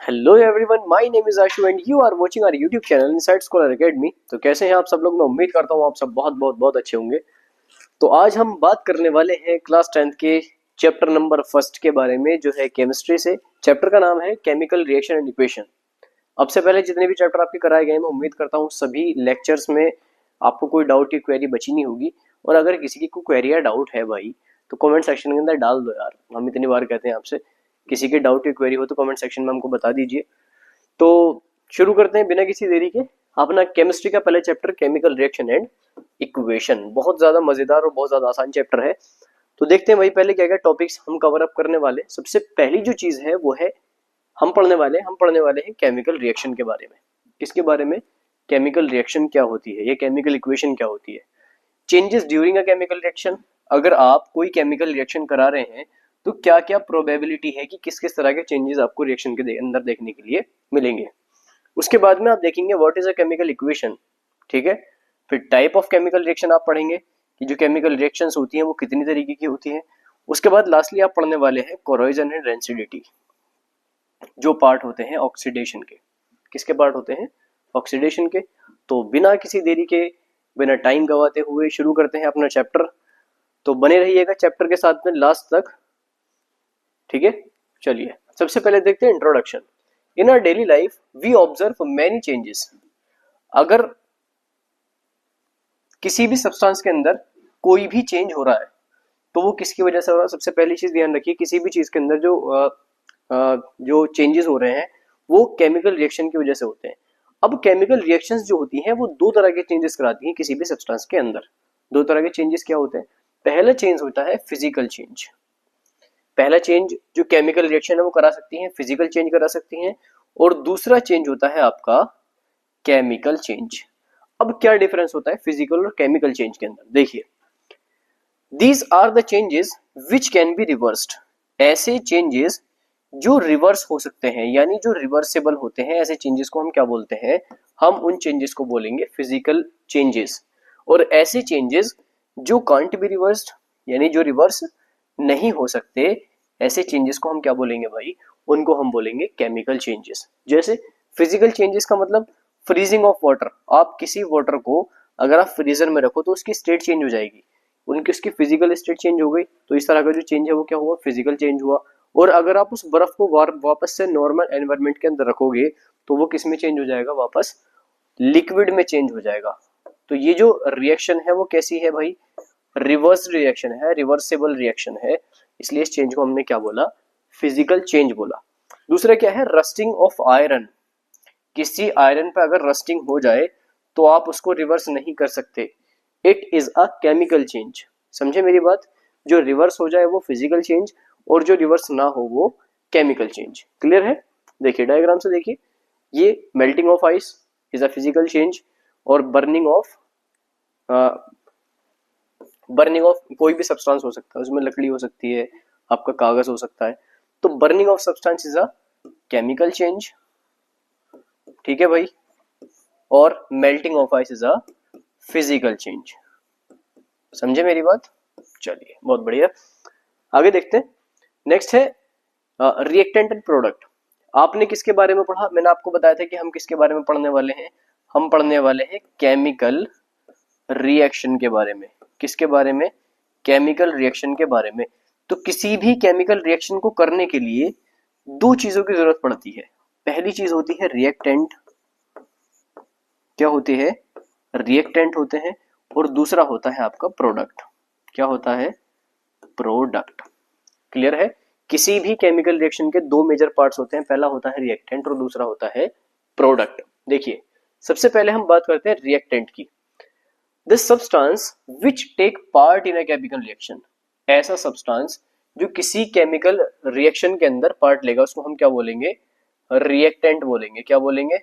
Hello everyone, my name is Ashu and you are watching our YouTube channel inside Scholar Academy. तो कैसे हैं आप सब लोग? मैं उम्मीद करता हूँ आप सब बहुत बहुत बहुत अच्छे होंगे। तो आज हम बात करने वाले हैं क्लास 10th के चैप्टर नंबर फर्स्ट के बारे में, जो है केमिस्ट्री से। चैप्टर का नाम है केमिकल रिएक्शन एंड इक्वेशन। अब से पहले जितने भी चैप्टर आपके कराए गए, मैं उम्मीद करता हूँ सभी लेक्चर्स में आपको कोई डाउट या क्वेरी बची नहीं होगी। और अगर किसी की कोई क्वेरी या डाउट है भाई, तो कमेंट सेक्शन के अंदर डाल दो यार। हम इतनी बार कहते हैं आपसे, किसी की डाउट या क्वेरी हो तो कमेंट सेक्शन में हमको बता दीजिए। तो शुरू करते हैं बिना किसी देरी के अपना केमिस्ट्री का पहला chapter, chemical reaction and equation. बहुत ज्यादा मजेदार और बहुत ज्यादा आसान चैप्टर है। तो देखते हैं भाई पहले क्या क्या टॉपिक्स हम कवर अप करने वाले। सबसे पहली जो चीज है वो है हम पढ़ने वाले हैं केमिकल रिएक्शन के बारे में। किसके बारे में? केमिकल रिएक्शन क्या होती है, ये केमिकल इक्वेशन क्या होती है, changes during a chemical reaction. अगर आप कोई केमिकल रिएक्शन करा रहे हैं तो क्या क्या प्रोबेबिलिटी है कि किस किस तरह के चेंजेस आपको रिएक्शन के अंदर देखने के लिए मिलेंगे। उसके बाद में आप देखेंगे what is a chemical equation, ठीक है। फिर टाइप ऑफ केमिकल रिएक्शन आप पढ़ेंगे कि जो केमिकल रिएक्शंस होती हैं वो कितनी तरीके की होती हैं। उसके बाद लास्टली आप पढ़ने वाले हैं कोरोजन एंड रेसिडिटी, जो पार्ट होते हैं ऑक्सीडेशन के। किसके पार्ट होते हैं? ऑक्सीडेशन के। तो बिना किसी देरी के, बिना टाइम गवाते हुए शुरू करते हैं अपना चैप्टर। तो बने रहिएगा चैप्टर के साथ में लास्ट तक, ठीक है। चलिए सबसे पहले देखते हैं introduction. In our daily life we observe many changes. अगर किसी भी सब्सटेंस के अंदर कोई भी चेंज हो रहा है तो वो किसकी वजह से हो रहा है? सबसे पहली चीज ध्यान रखिए, किसी भी चीज के अंदर जो चेंजेस हो रहे हैं वो केमिकल रिएक्शन की वजह से होते हैं। अब केमिकल रिएक्शंस जो होती हैं वो दो तरह के चेंजेस कराती हैं किसी भी सब्सटेंस के अंदर। दो तरह के चेंजेस क्या होते हैं? पहला चेंज होता है फिजिकल चेंज। पहला चेंज जो केमिकल रिएक्शन है वो करा सकती हैं, फिजिकल चेंज करा सकती हैं। और दूसरा चेंज होता है आपका केमिकल चेंज। अब क्या डिफरेंस होता है फिजिकल और केमिकल चेंज के अंदर? देखिए, these are the changes which can be reversed. ऐसे चेंजेस जो रिवर्स हो सकते हैं, यानी जो रिवर्सेबल होते हैं, ऐसे चेंजेस को हम क्या बोलते हैं? हम उन चेंजेस को बोलेंगे फिजिकल चेंजेस। और ऐसे चेंजेस जो कांट बी रिवर्स्ड, यानी जो रिवर्स नहीं हो सकते, ऐसे चेंजेस को हम क्या बोलेंगे भाई? उनको हम बोलेंगे केमिकल चेंजेस। जैसे फिजिकल चेंजेस का मतलब फ्रीजिंग ऑफ वाटर। आप किसी वाटर को अगर आप फ्रीजर में रखो तो उसकी स्टेट चेंज हो जाएगी, उनकी उसकी फिजिकल स्टेट चेंज हो गई। तो इस तरह का जो चेंज है वो क्या हुआ? फिजिकल चेंज हुआ। और अगर आप उस बर्फ को वापस से नॉर्मल एनवायरनमेंट के अंदर रखोगे तो वो किस में चेंज हो जाएगा? वापस लिक्विड में चेंज हो जाएगा। तो ये जो रिएक्शन है वो कैसी है भाई? रिवर्स रिएक्शन है, रिवर्सेबल रिएक्शन है। इसलिए इस चेंज को हमने क्या बोला? फिजिकल चेंज बोला। दूसरा क्या है? Rusting of iron. किसी आयरन पे अगर रस्टिंग हो जाए तो आप उसको रिवर्स नहीं कर सकते, it is a chemical change. समझे मेरी बात? जो रिवर्स हो जाए वो फिजिकल चेंज, और जो रिवर्स ना हो वो केमिकल चेंज। क्लियर है? देखिए डायग्राम से देखिए, ये melting of ice is a physical change, और बर्निंग ऑफ कोई भी सब्सटेंस हो सकता है, उसमें लकड़ी हो सकती है, आपका कागज हो सकता है। तो burning of substance is a chemical change, ठीक है भाई। और melting of ice is a physical change. समझे मेरी बात? चलिए बहुत बढ़िया, आगे देखते हैं। नेक्स्ट है रिएक्टेंट एंड प्रोडक्ट। आपने किसके बारे में पढ़ा? मैंने आपको बताया था कि हम किसके बारे में पढ़ने वाले हैं। हम पढ़ने वाले हैं केमिकल रिएक्शन के बारे में। किसके बारे में? केमिकल रिएक्शन के बारे में। तो किसी भी केमिकल रिएक्शन को करने के लिए दो चीजों की जरूरत पड़ती है। पहली चीज होती है रिएक्टेंट। क्या होती है? रिएक्टेंट होते हैं। और दूसरा होता है आपका प्रोडक्ट। क्या होता है? प्रोडक्ट। क्लियर है? किसी भी केमिकल रिएक्शन के दो मेजर पार्ट्स होते हैं, पहला होता है रिएक्टेंट और दूसरा होता है प्रोडक्ट। देखिए सबसे पहले हम बात करते हैं रिएक्टेंट की। This substance which take part in a chemical reaction. ऐसा सब्सटेंस जो किसी केमिकल रिएक्शन के अंदर पार्ट लेगा उसको हम क्या बोलेंगे? रिएक्टेंट बोलेंगे। क्या बोलेंगे?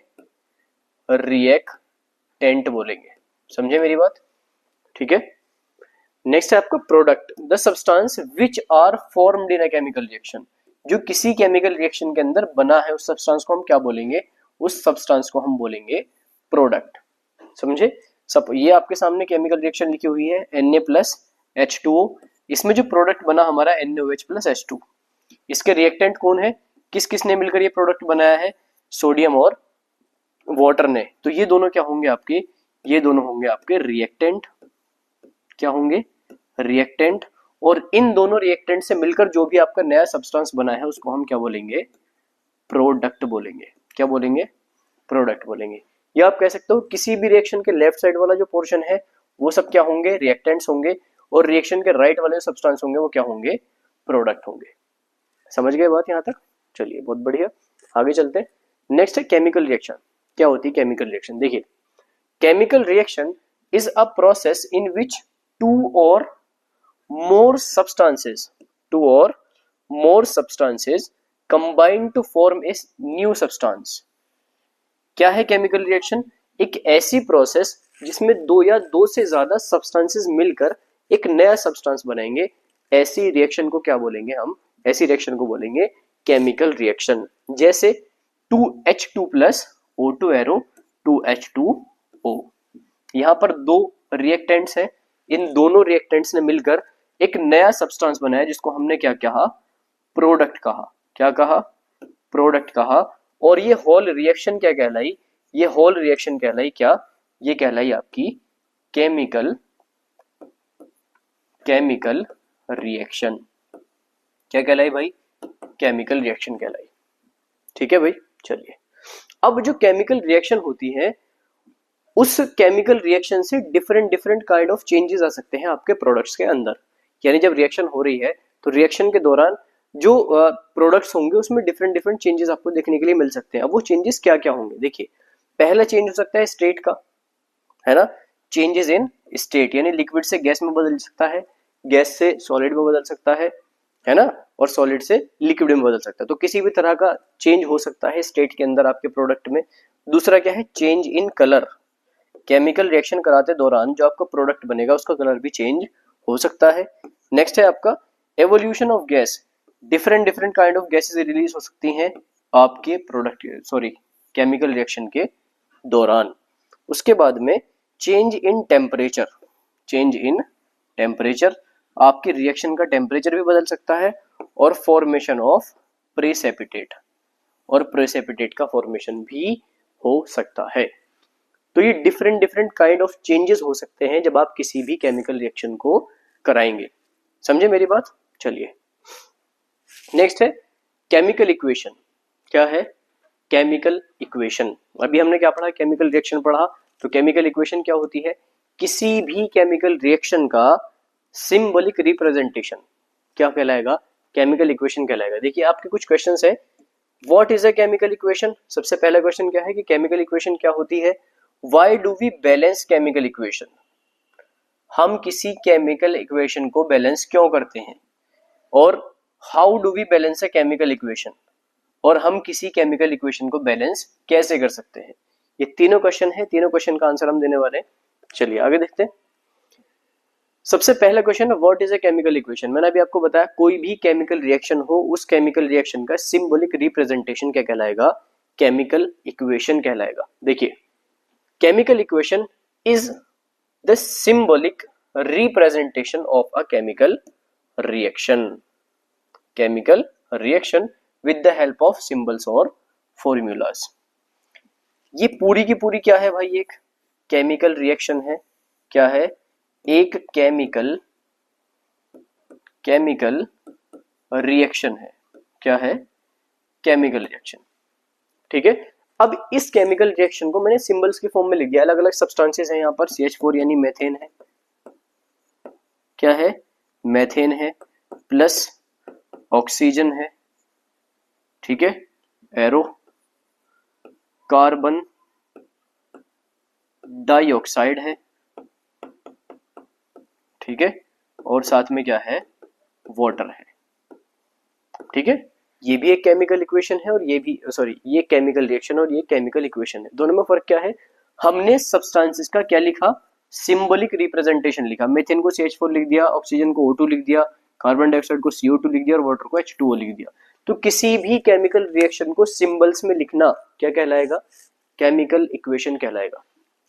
रिएक्टेंट बोलेंगे। समझे मेरी बात? ठीक है। नेक्स्ट है आपका product. The substance which are formed in a chemical reaction. जो किसी केमिकल रिएक्शन के अंदर बना है उस सब्सटेंस को हम क्या बोलेंगे? उस सब्सटेंस को हम बोलेंगे प्रोडक्ट। समझे? सब ये आपके सामने केमिकल रिएक्शन लिखी हुई है Na+H2O। इसमें जो प्रोडक्ट बना हमारा NaOH+H2। इसके रिएक्टेंट कौन है? किस किसने मिलकर ये प्रोडक्ट बनाया है, सोडियम और वाटर ने। तो ये दोनों क्या होंगे आपके, ये दोनों होंगे आपके रिएक्टेंट, क्या होंगे, रिएक्टेंट। और इन दोनों रिएक्टेंट से मिलकर जो भी आपका नया सब्सटेंस बना है उसको हम क्या बोलेंगे, प्रोडक्ट बोलेंगे। क्या बोलेंगे, प्रोडक्ट बोलेंगे। या आप कह सकते हो किसी भी रिएक्शन के लेफ्ट साइड वाला जो पोर्शन है वो सब क्या होंगे, रिएक्टेंट्स होंगे, और रिएक्शन के राइट वाले सब्सटेंस होंगे वो क्या होंगे, प्रोडक्ट होंगे। समझ गए बात यहाँ तक? चलिए बहुत बढ़िया, आगे चलते हैं। नेक्स्ट है केमिकल रिएक्शन। क्या होती है केमिकल रिएक्शन? देखिए, chemical reaction is a process in which two or more substances combine to form a new substance। क्या है केमिकल रिएक्शन? एक ऐसी प्रोसेस जिसमें दो या दो से ज्यादा सब्सटेंसेस मिलकर एक नया सब्सटेंस बनाएंगे, ऐसी रिएक्शन को क्या बोलेंगे हम, ऐसी रिएक्शन को बोलेंगे केमिकल रिएक्शन। जैसे 2H2 plus O2 arrow 2H2O। यहां पर दो रिएक्टेंट्स हैं, इन दोनों रिएक्टेंट्स ने मिलकर एक नया सब्सटेंस बनाया जिसको हमने क्या कहा, प्रोडक्ट कहा। क्या कहा, प्रोडक्ट कहा। और ये होल रिएक्शन क्या कहलाई, ये होल रिएक्शन कहलाई क्या, ये कहलाई आपकी केमिकल रिएक्शन। क्या कहलाई भाई, केमिकल रिएक्शन कहलाई। ठीक है भाई, चलिए। अब जो केमिकल रिएक्शन होती है उस केमिकल रिएक्शन से डिफरेंट काइंड ऑफ चेंजेस आ सकते हैं आपके प्रोडक्ट्स के अंदर। यानी जब रिएक्शन हो रही है तो रिएक्शन के दौरान जो प्रोडक्ट्स होंगे उसमें डिफरेंट चेंजेस आपको देखने के लिए मिल सकते हैं। अब वो चेंजेस क्या क्या होंगे, देखिए, पहला चेंज हो सकता है स्टेट का, है ना, चेंजेस इन स्टेट, यानी लिक्विड से गैस में बदल सकता है, गैस से सॉलिड में बदल सकता है ना, और सॉलिड से लिक्विड में बदल सकता है। तो किसी भी तरह का चेंज हो सकता है स्टेट के अंदर आपके प्रोडक्ट में। दूसरा क्या है, change in colour. Chemical reaction कराते दौरान जो आपका प्रोडक्ट बनेगा उसका कलर भी चेंज हो सकता है। नेक्स्ट है आपका evolution of gas. Different kind of gases release हो सकती हैं आपके केमिकल रिएक्शन के दौरान। उसके बाद में change in temperature. Change in temperature, आपके रिएक्शन का टेम्परेचर भी बदल सकता है, और फॉर्मेशन ऑफ प्रेसिपिटेट, और प्रेसिपिटेट का फॉर्मेशन भी हो सकता है। तो ये डिफरेंट काइंड ऑफ चेंजेस हो सकते हैं जब आप किसी भी केमिकल रिएक्शन को कराएंगे। समझे मेरी बात? चलिए, नेक्स्ट है केमिकल इक्वेशन। क्या है, केमिकल इक्वेशन। अभी हमने क्या पढ़ा, केमिकल रिएक्शन पढ़ा। तो केमिकल इक्वेशन क्या होती है, किसी भी केमिकल रिएक्शन का सिंबॉलिक रिप्रेजेंटेशन क्या कहलाएगा, केमिकल इक्वेशन कहलाएगा। देखिए, आपके कुछ क्वेश्चंस है, what is a chemical equation. सबसे पहला क्वेश्चन क्या है कि केमिकल इक्वेशन क्या होती है। Why do we balance chemical equation, हम किसी केमिकल इक्वेशन को बैलेंस क्यों करते हैं। और how do we balance a chemical equation, और हम किसी केमिकल इक्वेशन को बैलेंस कैसे कर सकते हैं। ये तीनों क्वेश्चन है, तीनों क्वेश्चन का आंसर हम देने वाले हैं। चलिए आगे देखते हैं। सबसे पहला क्वेश्चन है, what is a chemical equation. मैंने अभी आपको बताया, कोई भी केमिकल रिएक्शन हो उस केमिकल रिएक्शन का सिंबॉलिक रिप्रेजेंटेशन क्या कहलाएगा, केमिकल इक्वेशन कहलाएगा। देखिए, chemical equation is the symbolic representation of a chemical reaction. Chemical reaction with the help of symbols और फॉर्मूलाज। ये पूरी की पूरी क्या है भाई, एक केमिकल रिएक्शन है। क्या है, एक केमिकल रिएक्शन है। क्या है, केमिकल रिएक्शन। ठीक है, अब इस केमिकल रिएक्शन को मैंने सिंबल्स की फॉर्म में लिख दिया। अलग अलग सब्सटेंसेस हैं यहाँ पर। CH4 यानी मेथेन है। क्या है, मेथेन है, प्लस ऑक्सीजन है। ठीक है, एरो, कार्बन डाइऑक्साइड है। ठीक है, और साथ में क्या है, वाटर है। ठीक है, ये भी एक केमिकल इक्वेशन है और ये भी ये केमिकल रिएक्शन और ये केमिकल इक्वेशन है। दोनों में फर्क क्या है, हमने सब्सटेंसेस का क्या लिखा, सिंबॉलिक रिप्रेजेंटेशन लिखा। मेथेन को CH4 लिख दिया, ऑक्सीजन को O2 लिख दिया, कार्बन डाइऑक्साइड को CO2 लिख दिया और वाटर को H2O लिख दिया। तो किसी भी केमिकल रिएक्शन को सिंबल्स में लिखना क्या कहलाएगा, केमिकल इक्वेशन कहलाएगा।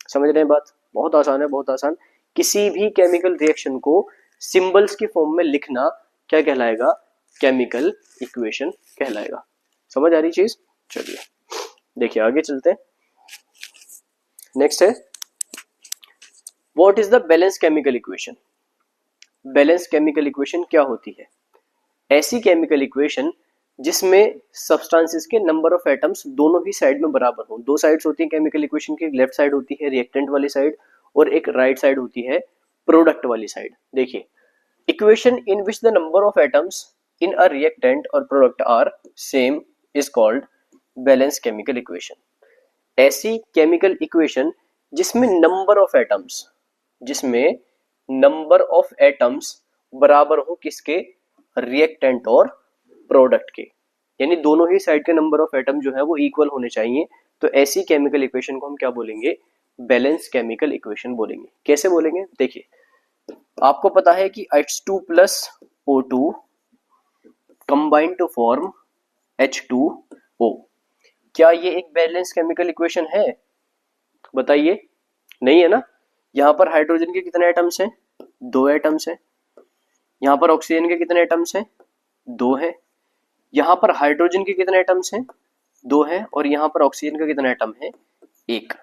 समझ रहे हैं बात? बहुत आसान है, बहुत आसान। किसी भी केमिकल रिएक्शन को सिंबल्स की फॉर्म में लिखना क्या कहलाएगा, केमिकल इक्वेशन कहलाएगा। समझ आ रही चीज? चलिए देखिए आगे चलते हैं। नेक्स्ट है what is the balance chemical equation. Balance chemical equation क्या होती है? ऐसी केमिकल इक्वेशन जिसमें सब्सटेंसेस के नंबर ऑफ एटम्स दोनों ही साइड में बराबर हो। दो साइड्स होती हैं केमिकल इक्वेशन की, लेफ्ट साइड होती है रिएक्टेंट वाली साइड और एक राइट साइड होती है प्रोडक्ट वाली साइड। देखिए equation in which the number of atoms in a reactant और product are same is called balance chemical equation. ऐसी केमिकल इक्वेशन जिसमें नंबर ऑफ एटम्स, जिसमें नंबर ऑफ एटम्स बराबर हो किसके? रिएक्टेंट और प्रोडक्ट के, यानी दोनों ही साइड के नंबर ऑफ एटम जो है वो इक्वल होने चाहिए। तो ऐसी केमिकल इक्वेशन को हम क्या बोलेंगे? बैलेंस केमिकल इक्वेशन बोलेंगे। कैसे बोलेंगे? देखिए आपको पता है कि H2 plus O2 combine to form H2O। क्या ये एक बैलेंस केमिकल इक्वेशन है? बताइए, नहीं है ना। यहां पर हाइड्रोजन के कितने एटम्स हैं? 2 एटम्स हैं। यहां पर ऑक्सीजन के कितने एटम्स हैं? 2 हैं। यहां पर हाइड्रोजन के कितने एटम्स हैं? 2 हैं। और यहां पर ऑक्सीजन का कितना एटम है? 1।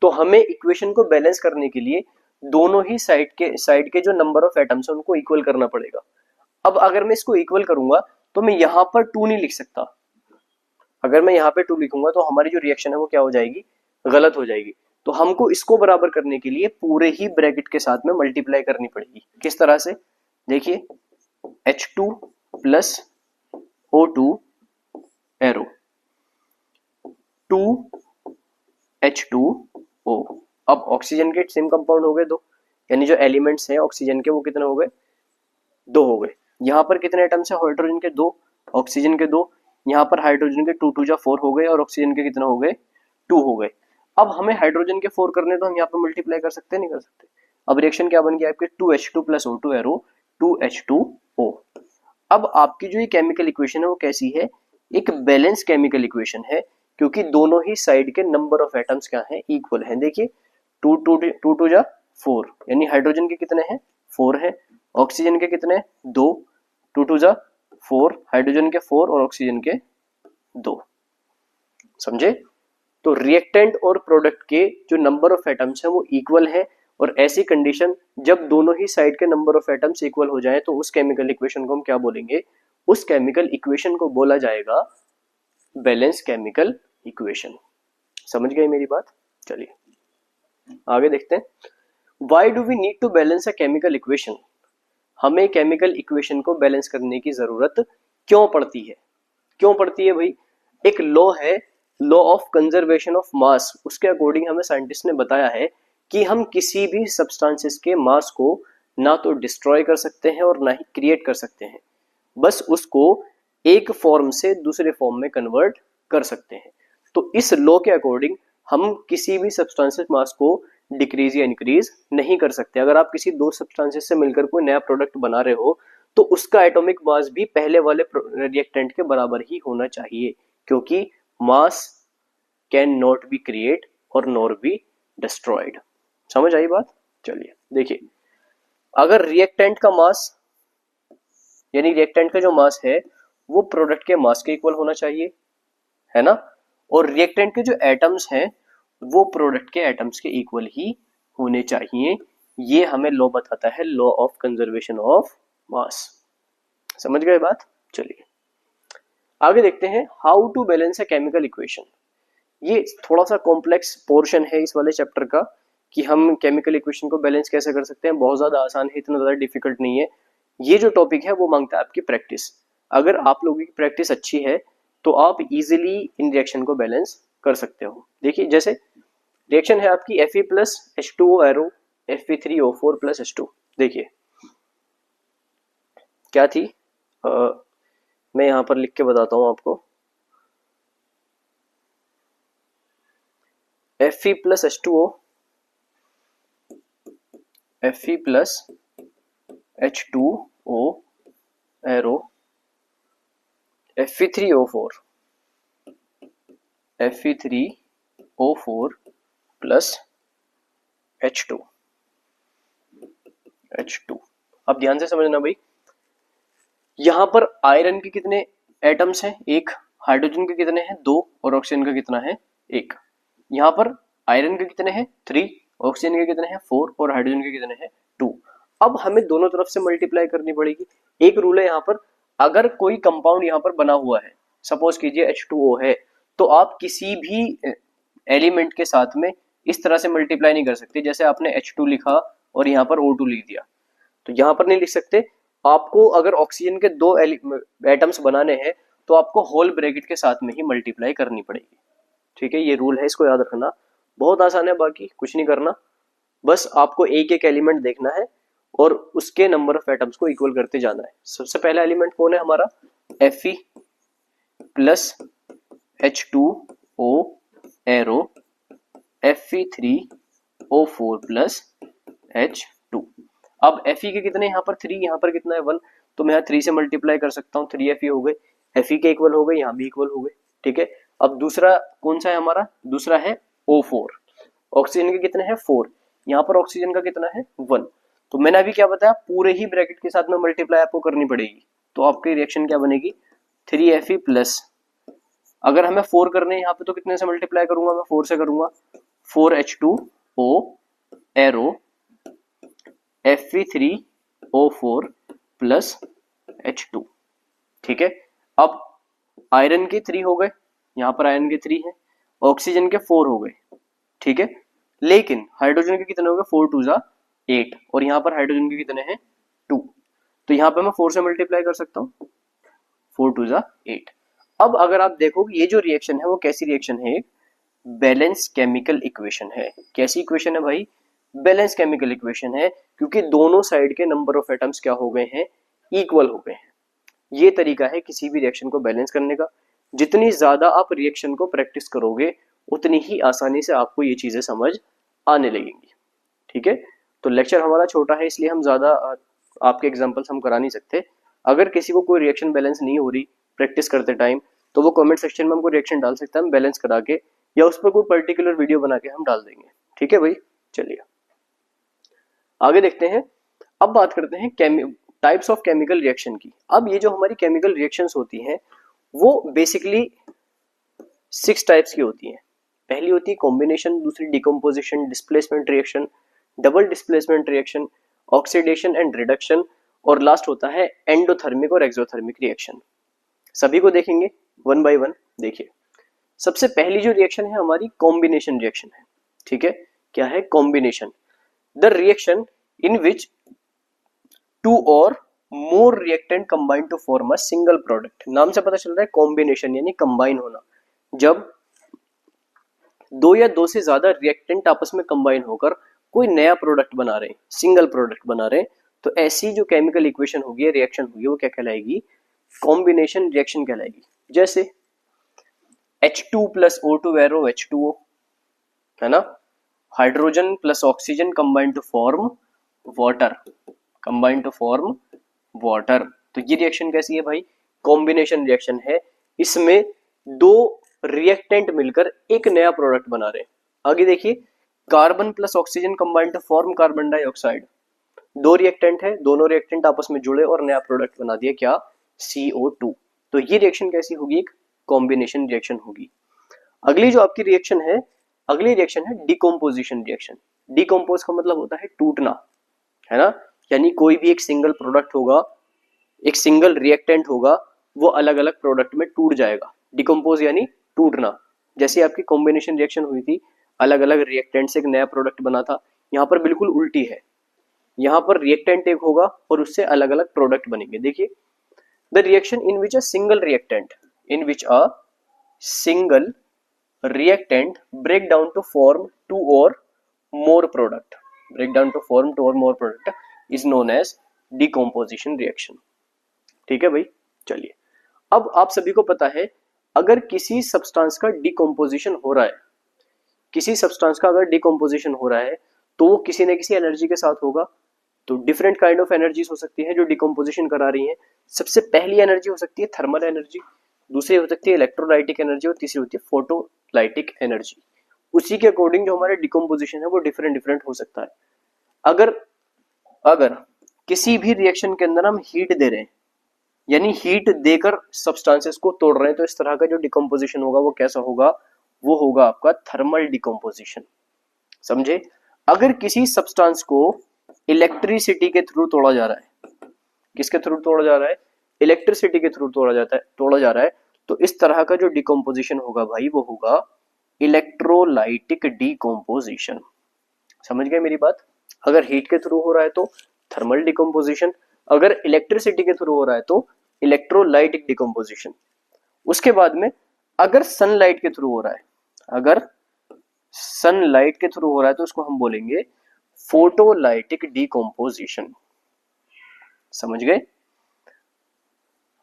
तो हमें इक्वेशन को बैलेंस करने के लिए दोनों ही साइड के जो नंबर ऑफ एटम्स है उनको इक्वल करना पड़ेगा। अब अगर मैं इसको इक्वल करूंगा तो मैं यहां पर 2 नहीं लिख सकता। अगर मैं यहाँ पे 2 लिखूंगा तो हमारी जो रिएक्शन है वो क्या हो जाएगी? गलत हो जाएगी। तो हमको इसको बराबर करने के लिए पूरे ही ब्रैकेट के साथ में मल्टीप्लाई करनी पड़ेगी। किस तरह से? देखिए H2 plus O2 arrow 2H2O। अब ऑक्सीजन के सेम कंपाउंड हो गए 2, यानी जो एलिमेंट्स हैं ऑक्सीजन के वो कितने हो गए? 2 हो गए। यहाँ पर कितने एटम्स है? हाइड्रोजन के 2, ऑक्सीजन के 2। यहाँ पर हाइड्रोजन के 2 2 जा 4 हो गए और ऑक्सीजन के कितने हो गए? 2 हो गए। अब हमें हाइड्रोजन के 4 करने तो हम यहाँ पे मल्टीप्लाई कर सकते हैं? नहीं कर सकते। अब रिएक्शन क्या बन गया आपके? 2H2 plus O2 arrow 2H2O। अब आपकी जो ये केमिकल इक्वेशन है वो कैसी है? एक बैलेंस केमिकल इक्वेशन है, क्योंकि दोनों ही साइड के नंबर ऑफ एटम्स क्या है? इक्वल है। देखिए 2 2 जा 4, यानी हाइड्रोजन के कितने हैं? 4 है। ऑक्सीजन के कितने? 2, 2 2 जा 4, हाइड्रोजन के 4 और ऑक्सीजन के 2। समझे? तो रिएक्टेंट और प्रोडक्ट के जो नंबर ऑफ एटम्स है वो इक्वल है, और ऐसी कंडीशन जब दोनों ही साइड के नंबर ऑफ एटम्स इक्वल हो जाए तो उस केमिकल इक्वेशन को हम क्या बोलेंगे? उस केमिकल इक्वेशन को बोला जाएगा बैलेंस केमिकल इक्वेशन। समझ गए मेरी बात? चलिए आगे देखते हैं। Why do we need to balance a chemical equation. हमें केमिकल इक्वेशन को बैलेंस करने की जरूरत क्यों पड़ती है? क्यों पड़ती है भाई? एक लॉ है, लॉ ऑफ कंजर्वेशन ऑफ मास। उसके अकॉर्डिंग हमें साइंटिस्ट ने बताया है कि हम किसी भी सब्सटेंसेस के मास को ना तो डिस्ट्रॉय कर सकते हैं और ना ही क्रिएट कर सकते हैं, बस उसको एक फॉर्म से दूसरे फॉर्म में कन्वर्ट कर सकते हैं। तो इस लॉ के अकॉर्डिंग हम किसी भी सब्सटेंसेस मास को डिक्रीज या इंक्रीज नहीं कर सकते। अगर आप किसी 2 सब्सटेंसेस से मिलकर कोई नया प्रोडक्ट बना रहे हो तो उसका एटॉमिक मास भी पहले वाले रिएक्टेंट के बराबर ही होना चाहिए, क्योंकि मास कैन नॉट बी क्रिएट और नॉर बी डिस्ट्रॉयड। समझ आई बात? चलिए देखिए, अगर रिएक्टेंट का मास, यानी रिएक्टेंट का जो मास है वो प्रोडक्ट के मास के इक्वल होना चाहिए, है ना, और रिएक्टेंट के जो एटम्स हैं वो प्रोडक्ट के एटम्स के इक्वल ही होने चाहिए। ये हमें लॉ बताता है, law of conservation of mass. समझ गए बात? चलिए आगे देखते हैं how to balance a chemical equation. ये थोड़ा सा कॉम्प्लेक्स पोर्शन है इस वाले चैप्टर का, कि हम केमिकल इक्वेशन को बैलेंस कैसे कर सकते हैं। बहुत ज्यादा आसान है, इतना ज्यादा डिफिकल्ट नहीं है। ये जो टॉपिक है वो मांगता है आपकी प्रैक्टिस। अगर आप लोगों की प्रैक्टिस अच्छी है तो आप इजीली इन रिएक्शन को बैलेंस कर सकते हो। देखिए जैसे रिएक्शन है आपकी Fe plus H2O arrow Fe3O4 plus H2। देखिए क्या थी, मैं यहां पर लिख के बताता हूं आपको। Fe plus H2O, Fe plus H2O arrow Fe3O4 Fe3O4 plus H2। अब ध्यान से समझना भाई, यहां पर आयरन के कितने एटम्स हैं, एक, हाइड्रोजन के कितने हैं 2 और ऑक्सीजन का कितना है 1। यहाँ पर आयरन के कितने हैं 3, ऑक्सीजन के कितने हैं 4 और हाइड्रोजन के कितने हैं 2। अब हमें दोनों तरफ से मल्टीप्लाई करनी पड़ेगी। एक रूल है यहाँ पर, अगर कोई कंपाउंड यहाँ पर बना हुआ है, सपोज कीजिए H2O है, तो आप किसी भी एलिमेंट के साथ में इस तरह से मल्टीप्लाई नहीं कर सकते। जैसे आपने H2 लिखा और यहाँ पर O2 लिख दिया, तो यहाँ पर नहीं लिख सकते। आपको अगर ऑक्सीजन के 2 एटम्स बनाने हैं तो आपको होल ब्रैकेट के साथ में ही मल्टीप्लाई करनी पड़ेगी। ठीक है, ये रूल है, इसको याद रखना। बहुत आसान है, बाकी कुछ नहीं करना, बस आपको एक एक एलिमेंट देखना है और उसके नंबर ऑफ एटम्स को इक्वल करते जाना है। सबसे पहला एलिमेंट कौन है हमारा, Fe plus H2O arrow Fe3O4 plus H2। अब Fe के कितने यहाँ पर 3, यहाँ पर कितना है 1, तो मैं यहाँ 3 से मल्टीप्लाई कर सकता हूँ, 3Fe हो गए, Fe के इक्वल हो गए, यहाँ भी इक्वल हो गए। ठीक है, अब दूसरा कौन सा है हमारा, दूसरा है O4। ऑक्सीजन के कितने हैं 4, यहाँ पर ऑक्सीजन का कितना है 1। तो मैंने अभी क्या बताया, पूरे ही ब्रैकेट के साथ में मल्टीप्लाई आपको करनी पड़ेगी। तो आपकी रिएक्शन क्या बनेगी 3Fe प्लस, अगर हमें 4 करने यहाँ पे तो कितने से मल्टीप्लाई करूंगा मैं, 4 से करूंगा, 4H2O arrow Fe3O4 plus H2। ठीक है, अब आयरन के 3 हो गए, यहाँ पर आयरन के 3 है, ऑक्सीजन के 4 हो गए। ठीक है, लेकिन हाइड्रोजन के कितने हो गए, 4 2 8 और यहाँ पर हाइड्रोजन के कितने हैं 2, तो यहाँ पे मैं 4 से मल्टीप्लाई कर सकता हूँ, 4 2 8। अब अगर आप देखो ये जो रिएक्शन है वो कैसी रिएक्शन है, बैलेंस केमिकल इक्वेशन है। कैसी इक्वेशन है भाई, बैलेंस केमिकल इक्वेशन है, क्योंकि दोनों साइड के नंबर ऑफ एटम्स क्या हो गए हैं, इक्वल हो गए हैं। ये तरीका है किसी भी रिएक्शन को बैलेंस करने का। जितनी ज्यादा आप रिएक्शन को प्रैक्टिस करोगे उतनी ही आसानी से आपको ये चीजें समझ आने लगेंगी। ठीक है, तो लेक्चर हमारा छोटा है इसलिए हम ज्यादा आपके एग्जांपल्स हम करा नहीं सकते। अगर किसी को कोई रिएक्शन बैलेंस नहीं हो रही प्रैक्टिस करते टाइम, तो वो कमेंट सेक्शन में हमको रिएक्शन डाल सकता है, हम बैलेंस करा के या उस पर कोई पर्टिकुलर वीडियो बना के हम डाल देंगे। ठीक है भाई, चलिए आगे देखते हैं। अब बात करते हैं टाइप्स ऑफ केमिकल रिएक्शन की। अब ये जो हमारी केमिकल रिएक्शंस होती हैं वो बेसिकली 6 टाइप्स की होती हैं। पहली होती है कॉम्बिनेशन, दूसरी decomposition, displacement reaction, double displacement reaction, oxidation and reduction, और लास्ट होता है एंडोथर्मिक और एक्सोथर्मिक रिएक्शन। सभी को देखेंगे वन बाय वन। देखिए, सबसे पहली जो रिएक्शन है हमारी कॉम्बिनेशन रिएक्शन है। ठीक है, क्या है combination, the reaction in which 2 और more reactant combine to form a single product. नाम से पता चल रहा है कॉम्बिनेशन यानी कंबाइन होना। जब 2 या 2 से ज्यादा रिएक्टेंट आपस में कंबाइन होकर कोई नया प्रोडक्ट बना रहे हैं, सिंगल प्रोडक्ट बना रहे हैं, तो ऐसी जो केमिकल इक्वेशन होगी, रिएक्शन होगी, वो क्या कहलाएगी, कॉम्बिनेशन रिएक्शन कहलाएगी। जैसे H2 plus O2 arrow H2O है ना, hydrogen plus oxygen combine to form water, combine to form water. तो ये रिएक्शन कैसी है भाई, कॉम्बिनेशन रिएक्शन है। इसमें 2 रिएक्टेंट मिलकर एक नया प्रोडक्ट बना रहे हैं। आगे देखिए, carbon plus oxygen combine to form carbon dioxide. 2 reactant है, दोनों रिएक्टेंट आपस में जुड़े और नया प्रोडक्ट बना दिया, क्या, CO2। तो ये रिएक्शन कैसी होगी, एक कॉम्बिनेशन रिएक्शन होगी। अगली जो आपकी रिएक्शन है, अगली रिएक्शन है डिकम्पोजिशन रिएक्शन। डिकम्पोज का मतलब होता है टूटना, है ना, यानी कोई भी एक सिंगल प्रोडक्ट होगा, एक सिंगल रिएक्टेंट होगा, वो अलग अलग प्रोडक्ट में टूट जाएगा। डिकम्पोज यानी टूटना। जैसे आपकी कॉम्बिनेशन रिएक्शन हुई थी, अलग अलग रिएक्टेंट से एक नया प्रोडक्ट बना था, यहाँ पर बिल्कुल उल्टी है। यहाँ पर रिएक्टेंट एक होगा और उससे अलग अलग प्रोडक्ट बनेंगे। देखिए, the reaction in which a single reactant, in which a single reactant break down to form 2 or more product, break down to form 2 or more product is known as decomposition reaction। ठीक है भाई, चलिए अब आप सभी को पता है अगर किसी सब्सटेंस का डिकम्पोजिशन हो रहा है, किसी सब्सटेंस का अगर डिकम्पोजिशन हो रहा है तो वो किसी न किसी एनर्जी के साथ होगा। तो डिफरेंट काइंड ऑफ एनर्जीज हो सकती है जो डिकम्पोजिशन करा रही है। सबसे पहली एनर्जी हो सकती है थर्मल एनर्जी, दूसरी हो सकती है इलेक्ट्रोलाइटिक एनर्जी और तीसरी होती है फोटोलाइटिक एनर्जी। उसी के अकॉर्डिंग जो हमारे डिकम्पोजिशन है वो डिफरेंट डिफरेंट हो सकता है। अगर किसी भी रिएक्शन के अंदर हम हीट दे रहे हैं, यानी हीट देकर सब्सटेंसेस को तोड़ रहे हैं, तो इस तरह का जो डिकम्पोजिशन होगा वो कैसा होगा, वो होगा आपका थर्मल डिकम्पोजिशन। समझे? अगर किसी सब्सटेंस को इलेक्ट्रिसिटी के थ्रू तोड़ा जा रहा है, किसके थ्रू तोड़ा जा रहा है, इलेक्ट्रिसिटी के थ्रू तोड़ा जा रहा है, तो इस तरह का जो डिकम्पोजिशन होगा भाई वो होगा इलेक्ट्रोलाइटिक डिकम्पोजिशन। समझ गए मेरी बात? अगर हीट के थ्रू हो रहा है तो थर्मल डिकम्पोजिशन, अगर इलेक्ट्रिसिटी के थ्रू हो रहा है तो इलेक्ट्रोलाइटिक डिकम्पोजिशन। उसके बाद में अगर सनलाइट के थ्रू हो रहा है, अगर सनलाइट के थ्रू हो रहा है तो उसको हम बोलेंगे फोटोलाइटिक डिकम्पोजिशन। समझ गए?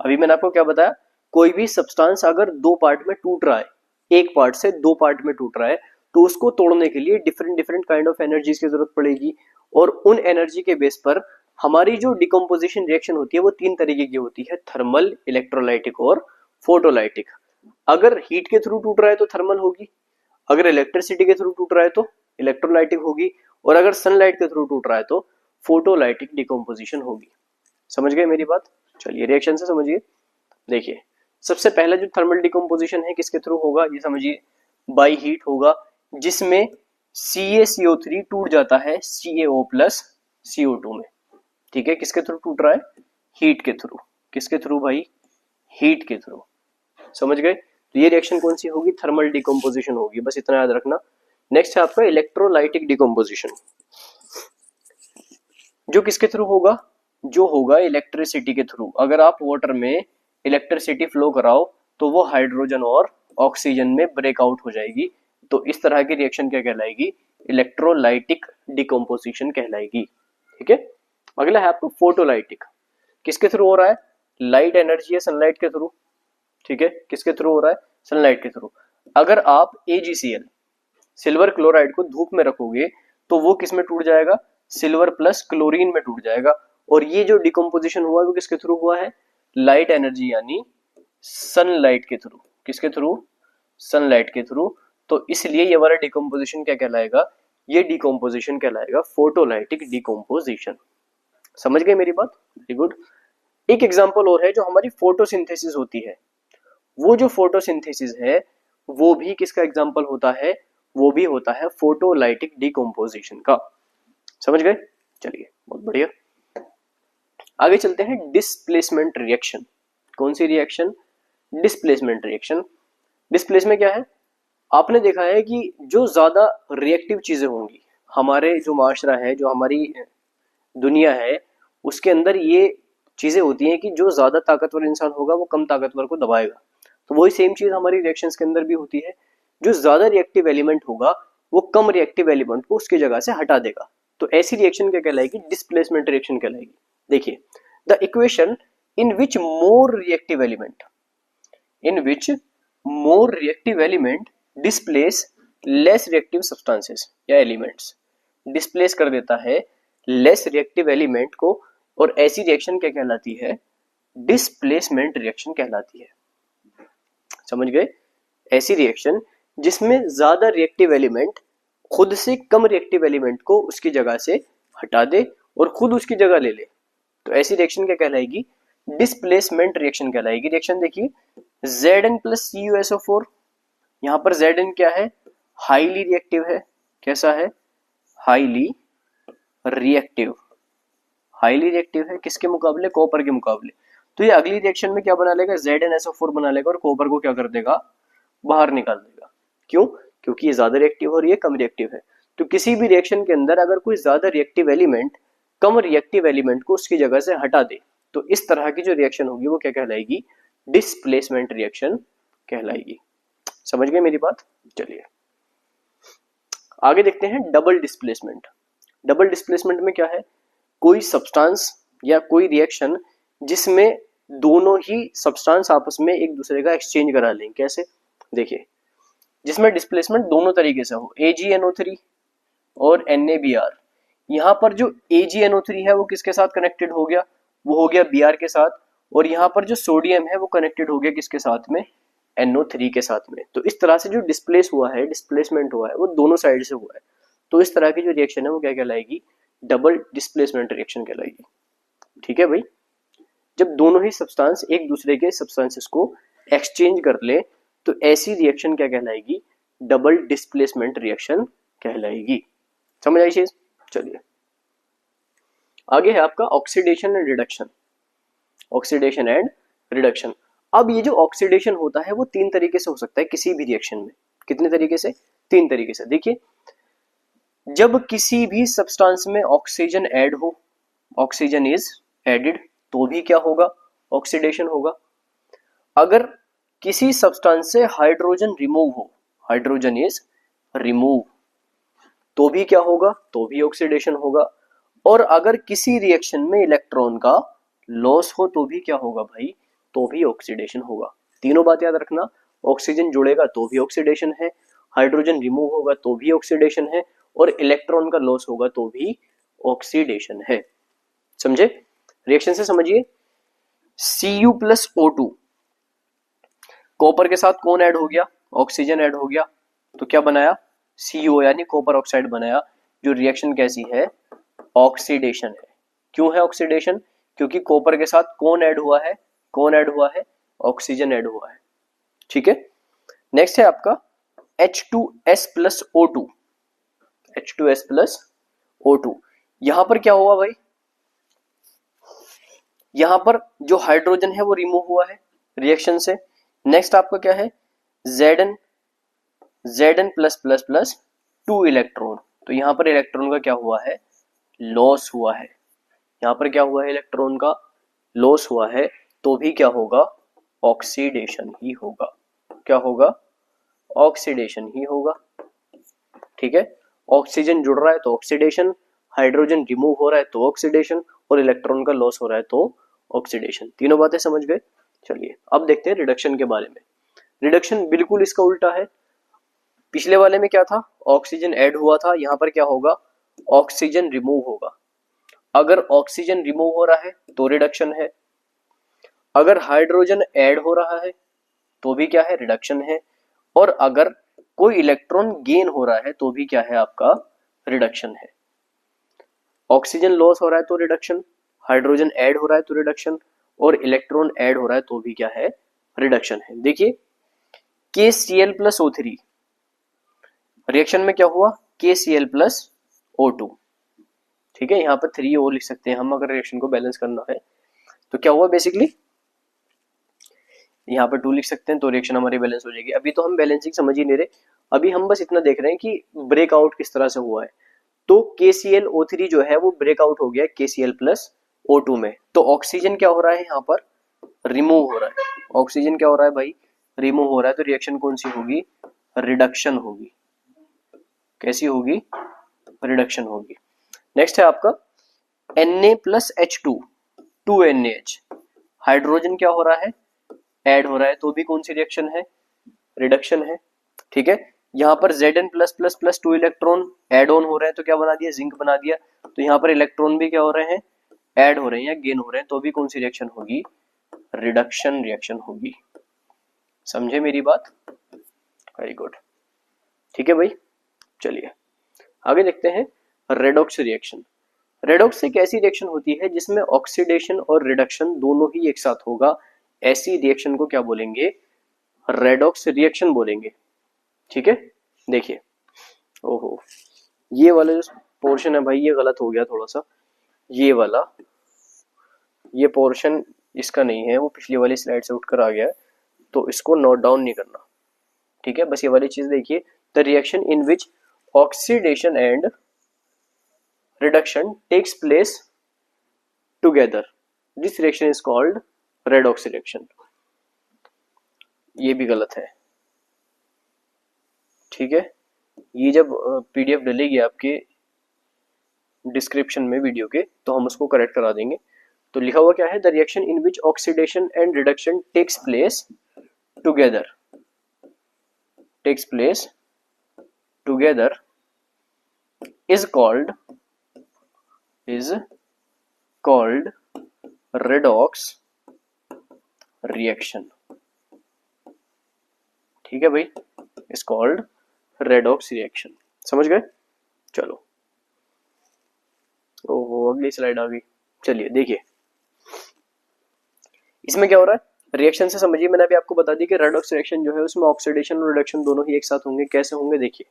अभी मैंने आपको क्या बताया, कोई भी सब्सटेंस अगर दो पार्ट में टूट रहा है, एक पार्ट से दो पार्ट में टूट रहा है, तो उसको तोड़ने के लिए different different kind of energies की जरूरत पड़ेगी, और उन एनर्जी के बेस पर हमारी जो डिकम्पोजिशन रिएक्शन होती है वो तीन तरीके की होती है, थर्मल, इलेक्ट्रोलाइटिक और फोटोलाइटिक। अगर हीट के थ्रू टूट रहा है तो थर्मल होगी, अगर इलेक्ट्रिसिटी के थ्रू टूट रहा है तो इलेक्ट्रोलाइटिक होगी, और अगर सनलाइट के थ्रू टूट रहा है तो फोटोलाइटिक डिकम्पोजिशन होगी। समझ गए मेरी बात? चलिए रिएक्शन से समझिए। देखिए सबसे पहला जो थर्मल डिकम्पोजिशन है किसके थ्रू होगा, ये समझिए, बाई हीट होगा, जिसमें CaCO3 टूट जाता है CaO प्लस CO2 में। ठीक है, किसके थ्रू टूट रहा है, हीट के थ्रू। किसके थ्रू भाई, हीट के थ्रू। समझ गए? तो ये रिएक्शन कौन सी होगी, थर्मल डिकम्पोजिशन होगी, बस इतना याद रखना। नेक्स्ट है आपका इलेक्ट्रोलाइटिक डिकम्पोजिशन, जो किसके थ्रू होगा, जो होगा इलेक्ट्रिसिटी के थ्रू। अगर आप वाटर में इलेक्ट्रिसिटी फ्लो कराओ तो वो हाइड्रोजन और ऑक्सीजन में ब्रेकआउट हो जाएगी, तो इस तरह की रिएक्शन क्या कहलाएगी, इलेक्ट्रोलाइटिक डिकम्पोजिशन कहलाएगी। ठीक है, अगला है आपको फोटोलाइटिक। किसके थ्रू हो रहा है, लाइट एनर्जी है सनलाइट के थ्रू। ठीक है, किसके थ्रू हो रहा है, सनलाइट के थ्रू। अगर आप AgCl सिल्वर क्लोराइड को धूप में रखोगे तो वो किस में टूट जाएगा, सिल्वर प्लस क्लोरीन में टूट जाएगा, और ये जो डिकम्पोजिशन हुआ है वो किसके थ्रू हुआ है, लाइट एनर्जी यानी सनलाइट के थ्रू। किसके थ्रू, सनलाइट के थ्रू। तो इसलिए ये वाला डिकम्पोजिशन क्या कहलाएगा, ये डिकम्पोजिशन कहलाएगा फोटोलाइटिक डिकम्पोजिशन। समझ गए मेरी बात? Very good. एक एग्जांपल और है जो हमारी फोटोसिंथेसिस होती है, वो जो फोटोसिंथेसिस है वो भी किसका एग्जांपल होता है, वो भी होता है फोटोलाइटिक डिकम्पोजिशन का। समझ गए? चलिए बहुत बढ़िया, आगे चलते हैं। Displacement reaction. कौन सी रिएक्शन, डिस्प्लेसमेंट रिएक्शन। डिस्प्लेसमेंट क्या है, आपने देखा है कि जो ज्यादा रिएक्टिव चीजें होंगी, हमारे जो माशरा है, जो हमारी दुनिया है, उसके अंदर ये चीजें होती हैं कि जो ज्यादा ताकतवर इंसान होगा वो कम ताकतवर को दबाएगा। तो वही सेम चीज हमारी रिएक्शंस के अंदर भी होती है, जो ज्यादा रिएक्टिव एलिमेंट होगा वो कम रिएक्टिव एलिमेंट को उसकी जगह से हटा देगा। तो ऐसी रिएक्शन क्या कहलाएगी, डिस्प्लेसमेंट रिएक्शन कहलाएगी। देखिए, the equation in which more reactive element displace less reactive substances या एलिमेंट्स, डिस्प्लेस कर देता है लेस रिएक्टिव एलिमेंट को, और ऐसी रिएक्शन क्या कहलाती है, डिस्प्लेसमेंट रिएक्शन कहलाती है। समझ गए? ऐसी रिएक्शन जिसमें ज्यादा रिएक्टिव एलिमेंट खुद से कम रिएक्टिव एलिमेंट को उसकी जगह से हटा दे और खुद उसकी जगह ले ले, तो ऐसी रिएक्शन क्या कहलाएगी, डिस्प्लेसमेंट रिएक्शन कहलाएगी। रिएक्शन देखिए, Zn प्लस CuSO4, यहां पर Zn क्या है, हाईली रिएक्टिव है। कैसा है, हाईली रिएक्टिव। हाईली रिएक्टिव है किसके मुकाबले, कॉपर के मुकाबले। तो ये अगली रिएक्शन में क्या बना लेगा, ZnSO4 बना लेगा और कॉपर को क्या कर देगा, बाहर निकाल देगा। क्यों, क्योंकि ये ज्यादा रिएक्टिव और ये कम रिएक्टिव है। तो किसी भी रिएक्शन के अंदर अगर कोई ज्यादा रिएक्टिव एलिमेंट कम रिएक्टिव एलिमेंट को उसकी जगह से हटा दे, तो इस तरह की जो रिएक्शन होगी वो क्या कहलाएगी, डिस्प्लेसमेंट रिएक्शन कहलाएगी। समझ गए मेरी बात? चलिए आगे देखते हैं डबल डिस्प्लेसमेंट। डबल डिस्प्लेसमेंट में क्या है, कोई सब्सटेंस या कोई रिएक्शन जिसमें दोनों ही सब्सटेंस आपस में एक दूसरे का एक्सचेंज करा लें। कैसे, देखिए, जिसमें डिस्प्लेसमेंट दोनों तरीके से हो, AgNO3 और NaBr। यहां पर जो AgNO3 है वो किसके साथ कनेक्टेड हो गया, वो हो गया Br के साथ, और यहाँ पर जो सोडियम है वो कनेक्टेड हो गया किसके साथ में, NO3 के साथ में। तो इस तरह से जो डिस्प्लेस हुआ है, डिस्प्लेसमेंट हुआ है, वो दोनों साइड से हुआ है। तो इस तरह की जो रिएक्शन है वो क्या कहलाएगी, डबल डिस्प्लेसमेंट रिएक्शन कहलाएगी। ठीक है भाई। जब दोनों ही सब्सटेंस एक दूसरे के सब्सटेंसेस को एक्सचेंज कर ले तो ऐसी रिएक्शन क्या कहलाएगी, डबल डिस्प्लेसमेंट रिएक्शन कहलाएगी। समझ आई चीज। चलिए आगे है आपका oxidation and reduction. Oxidation and reduction. अब ये जो ऑक्सीडेशन होता है वो तीन तरीके से हो सकता है किसी भी रिएक्शन में। कितने तरीके से, तीन तरीके से। देखिए जब किसी भी सब्सटेंस में ऑक्सीजन ऐड हो, ऑक्सीजन इज एडेड, तो भी क्या होगा, ऑक्सीडेशन होगा। अगर किसी सब्सटेंस से हाइड्रोजन रिमूव हो, हाइड्रोजन इज रिमूव, तो भी क्या होगा, तो भी ऑक्सीडेशन होगा। और अगर किसी रिएक्शन में इलेक्ट्रॉन का लॉस हो तो भी क्या होगा भाई, तो भी ऑक्सीडेशन होगा। तीनों बात याद रखना, ऑक्सीजन जुड़ेगा तो भी ऑक्सीडेशन है, हाइड्रोजन रिमूव होगा तो भी ऑक्सीडेशन है, और इलेक्ट्रॉन का लॉस होगा तो भी ऑक्सीडेशन है। समझे, रिएक्शन से समझिए। Cu+O2, कॉपर के साथ कौन ऐड हो गया, ऑक्सीजन ऐड हो गया, तो क्या बनाया, Cu यानी कॉपर ऑक्साइड बनाया। जो रिएक्शन कैसी है, ऑक्सीडेशन है। क्यों है ऑक्सीडेशन, क्योंकि कॉपर के साथ कौन ऐड हुआ है, कौन ऐड हुआ है, ऑक्सीजन ऐड हुआ है। ठीक है। नेक्स्ट है आपका H2S+O2, H2S+O2। यहां पर क्या हुआ भाई, यहां पर जो हाइड्रोजन है वो रिमूव हुआ है रिएक्शन से। नेक्स्ट आपका क्या है, Zn+++2 इलेक्ट्रॉन, तो यहां पर इलेक्ट्रॉन का क्या हुआ है, लॉस हुआ है। यहां पर क्या हुआ है, इलेक्ट्रॉन का लॉस हुआ है, तो भी क्या होगा, ऑक्सीडेशन ही होगा। क्या होगा, ऑक्सीडेशन ही होगा। ठीक है, ऑक्सीजन जुड़ रहा है तो ऑक्सीडेशन, हाइड्रोजन रिमूव हो रहा है तो ऑक्सीडेशन, और इलेक्ट्रॉन का लॉस हो रहा है तो ऑक्सीडेशन। तीनों बातें समझ गए। चलिए अब देखते हैं रिडक्शन के बारे में। रिडक्शन बिल्कुल इसका उल्टा है। पिछले वाले में क्या था, ऑक्सीजन ऐड हुआ था, यहां पर क्या होगा, ऑक्सीजन रिमूव होगा। अगर ऑक्सीजन रिमूव हो रहा है तो रिडक्शन है, अगर हाइड्रोजन ऐड हो रहा है तो भी क्या है, रिडक्शन है, और अगर कोई इलेक्ट्रॉन गेन हो रहा है तो भी क्या है, आपका रिडक्शन है। ऑक्सीजन लॉस हो रहा है तो रिडक्शन, हाइड्रोजन ऐड हो रहा है तो रिडक्शन, और इलेक्ट्रॉन ऐड हो रहा है तो भी क्या है, रिडक्शन है। देखिए KCl+O3 रिएक्शन में क्या हुआ, KCl+O2। ठीक है, यहाँ पर 3 और लिख सकते हैं हम अगर रिएक्शन को बैलेंस करना है तो। क्या हुआ बेसिकली, यहाँ पर 2 लिख सकते हैं तो रिएक्शन हमारी बैलेंस हो जाएगी। अभी तो हम बैलेंसिंग समझ ही नहीं रहे, अभी हम बस इतना देख रहे हैं कि ब्रेकआउट किस तरह से हुआ है। तो KClO3 जो है वो ब्रेकआउट हो गया KCl+O2 में। तो ऑक्सीजन क्या हो रहा है, यहाँ पर रिमूव हो रहा है। ऑक्सीजन क्या हो रहा है भाई, रिमूव हो रहा है, तो रिएक्शन कौन सी होगी, रिडक्शन होगी। कैसी होगी, रिडक्शन होगी। नेक्स्ट है आपका Na+H2, 2NaH। हाइड्रोजन क्या हो रहा है, ऐड हो रहा है, तो भी कौन सी रिएक्शन है, रिडक्शन है। ठीक है, यहाँ पर Zn+++2 इलेक्ट्रॉन ऐड ऑन हो रहे हैं तो क्या बना दिया, जिंक बना दिया। तो यहाँ पर इलेक्ट्रॉन भी क्या हो रहे हैं, ऐड हो रहे हैं या गेन हो रहे हैं, तो भी कौन सी रिएक्शन होगी, रिडक्शन रिएक्शन होगी। समझे मेरी बात, वेरी गुड। ठीक है भाई, चलिए आगे देखते हैं रेडॉक्स रिएक्शन। रेडॉक्स एक ऐसी रिएक्शन होती है जिसमें ऑक्सीडेशन और रिडक्शन दोनों ही एक साथ होगा। ऐसी रिएक्शन को क्या बोलेंगे, रेडॉक्स रिएक्शन बोलेंगे। ठीक है, देखिए, ओहो ये वाला जो पोर्शन है भाई ये गलत हो गया थोड़ा सा, ये वाला, ये पोर्शन इसका नहीं है, वो पिछली वाली स्लाइड से उठकर आ गया है, तो इसको नोट डाउन नहीं करना। ठीक है, बस ये वाली चीज देखिए, the reaction in which oxidation and reduction takes place together, this reaction is called redox reaction. ये भी गलत है। ठीक है, ये जब PDF डलेगी आपके डिस्क्रिप्शन में वीडियो के तो हम उसको करेक्ट करा देंगे। तो लिखा हुआ क्या है, the reaction in which oxidation and reduction takes place together, takes place together is called redox reaction। ठीक है भाई, is called redox reaction। समझ गए। चलो, ओहो अगली स्लाइड आ गई। चलिए देखिए, इसमें क्या हो रहा है, रिएक्शन से समझिए, मैंने अभी आपको बता दी कि रेडॉक्स रिएक्शन जो है उसमें ऑक्सीडेशन और रिडक्शन दोनों ही एक साथ होंगे। कैसे होंगे देखिए,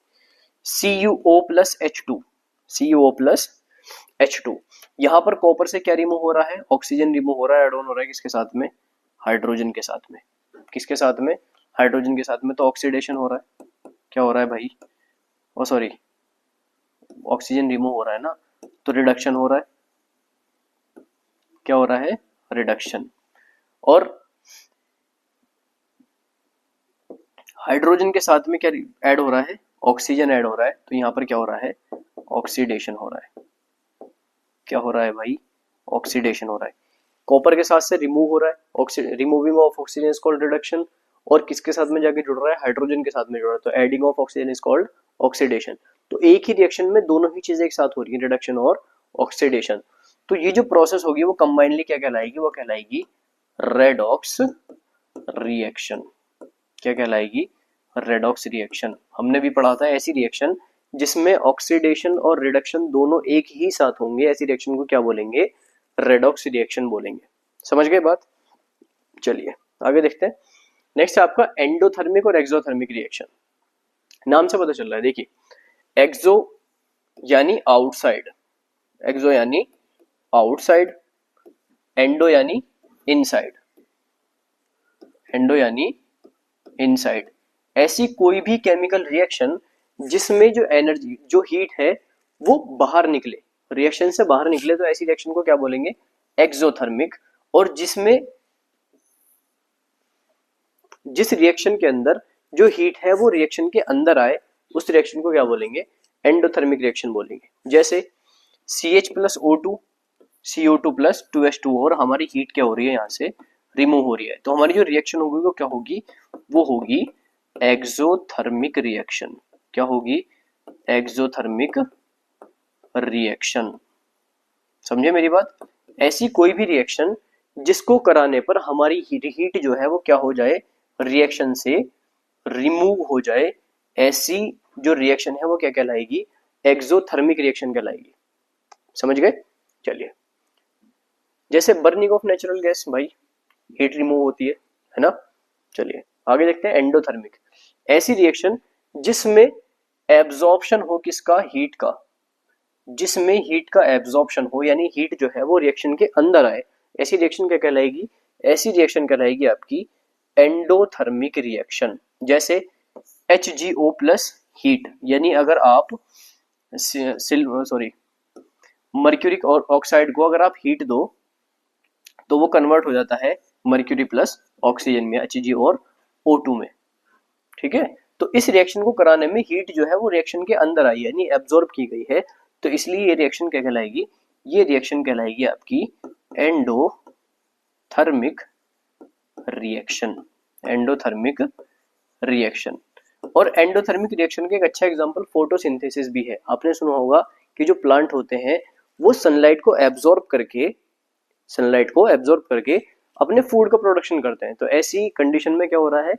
CuO plus H2, CuO plus H2, यहाँ पर कॉपर से क्या रिमूव हो रहा है, ऑक्सीजन रिमूव हो रहा है, एड ऑन हो रहा है किसके साथ में, हाइड्रोजन के साथ में, किसके साथ में, हाइड्रोजन के साथ में। तो ऑक्सीडेशन हो रहा है, क्या हो रहा है भाई, ओ सॉरी, ऑक्सीजन रिमूव हो रहा है ना, तो रिडक्शन हो रहा है, क्या हो रहा है, रिडक्शन। और हाइड्रोजन के साथ में क्या ऐड हो रहा है, ऑक्सीजन ऐड हो रहा है, तो यहाँ पर क्या हो रहा है, ऑक्सीडेशन हो रहा है, क्या हो रहा है भाई, ऑक्सीडेशन हो रहा है। कॉपर के साथ से रिमूव हो रहा है, removing of oxygen is called reduction, और किसके साथ में जाके जुड़ रहा है, हाइड्रोजन के साथ में जुड़ रहा है, तो adding of oxygen is called oxidation. तो एक ही रिएक्शन में दोनों ही चीजें एक साथ हो रही है, रिडक्शन और ऑक्सीडेशन। तो ये जो प्रोसेस होगी वो कंबाइनली क्या कहलाएगी, वो कहलाएगी रेडॉक्स रिएक्शन। क्या कहलाएगी, रेडॉक्स रिएक्शन। हमने भी पढ़ा था ऐसी रिएक्शन जिसमें ऑक्सीडेशन और रिडक्शन दोनों एक ही साथ होंगे, ऐसी रिएक्शन को क्या बोलेंगे, रेडॉक्स रिएक्शन बोलेंगे। समझ गए बात, चलिए आगे देखते हैं। नेक्स्ट है आपका एंडोथर्मिक और एक्सोथर्मिक रिएक्शन। नाम से पता चल रहा है, देखिए एक्सो यानी आउटसाइड, एक्सो यानी आउटसाइड, एंडो यानी इनसाइड, एंडो यानी इनसाइड। ऐसी कोई भी केमिकल रिएक्शन जिसमें जो एनर्जी, जो हीट है वो बाहर निकले, रिएक्शन से बाहर निकले, तो ऐसी रिएक्शन को क्या बोलेंगे, एक्सोथर्मिक। और जिसमें, जिस रिएक्शन के अंदर जो हीट है वो रिएक्शन के अंदर आए, उस रिएक्शन को क्या बोलेंगे, एंडोथर्मिक रिएक्शन बोलेंगे। जैसे CH plus O2, CO2 plus 2H2, और हमारी हीट क्या हो रही है, यहाँ से रिमूव हो रही है, तो हमारी जो रिएक्शन होगी वो क्या होगी, वो होगी एक्सोथर्मिक रिएक्शन। क्या होगी, एक्सोथर्मिक रिएक्शन। समझे मेरी बात। ऐसी कोई भी रिएक्शन जिसको कराने पर हमारी हीट जो है वो क्या हो जाए, रिएक्शन से रिमूव हो जाए, ऐसी जो रिएक्शन है वो क्या कहलाएगी, एक्सोथर्मिक रिएक्शन कहलाएगी। समझ गए, चलिए। जैसे बर्निंग ऑफ नेचुरल गैस, भाई हीट रिमूव होती है ना। चलिए आगे देखते हैं एंडोथर्मिक। ऐसी रिएक्शन जिसमें एब्जॉर्प्शन हो किसका, हीट का, जिसमें हीट का एब्जॉर्प्शन हो, यानी हीट जो है वो रिएक्शन के अंदर आए, ऐसी रिएक्शन क्या कहलाएगी, ऐसी रिएक्शन कहलाएगी आपकी एंडोथर्मिक रिएक्शन। जैसे HgO प्लस हीट, यानी अगर आप मर्क्यूरिक और ऑक्साइड को अगर आप हीट दो तो वो कन्वर्ट हो जाता है मर्क्यूरी प्लस ऑक्सीजन में, Hg और O2 में, ठीक है। तो इस रिएक्शन को कराने में हीट जो है वो रिएक्शन के अंदर आई, यानी एब्जॉर्ब की गई है, तो इसलिए ये रिएक्शन क्या कहलाएगी, ये रिएक्शन कहलाएगी आपकी एंडोथर्मिक रिएक्शन, एंडोथर्मिक रिएक्शन। और एंडोथर्मिक रिएक्शन का एक अच्छा एग्जांपल फोटोसिंथेसिस भी है। आपने सुना होगा कि जो प्लांट होते हैं वो सनलाइट को एब्जॉर्ब करके अपने फूड का प्रोडक्शन करते हैं। तो ऐसी कंडीशन में क्या हो रहा है,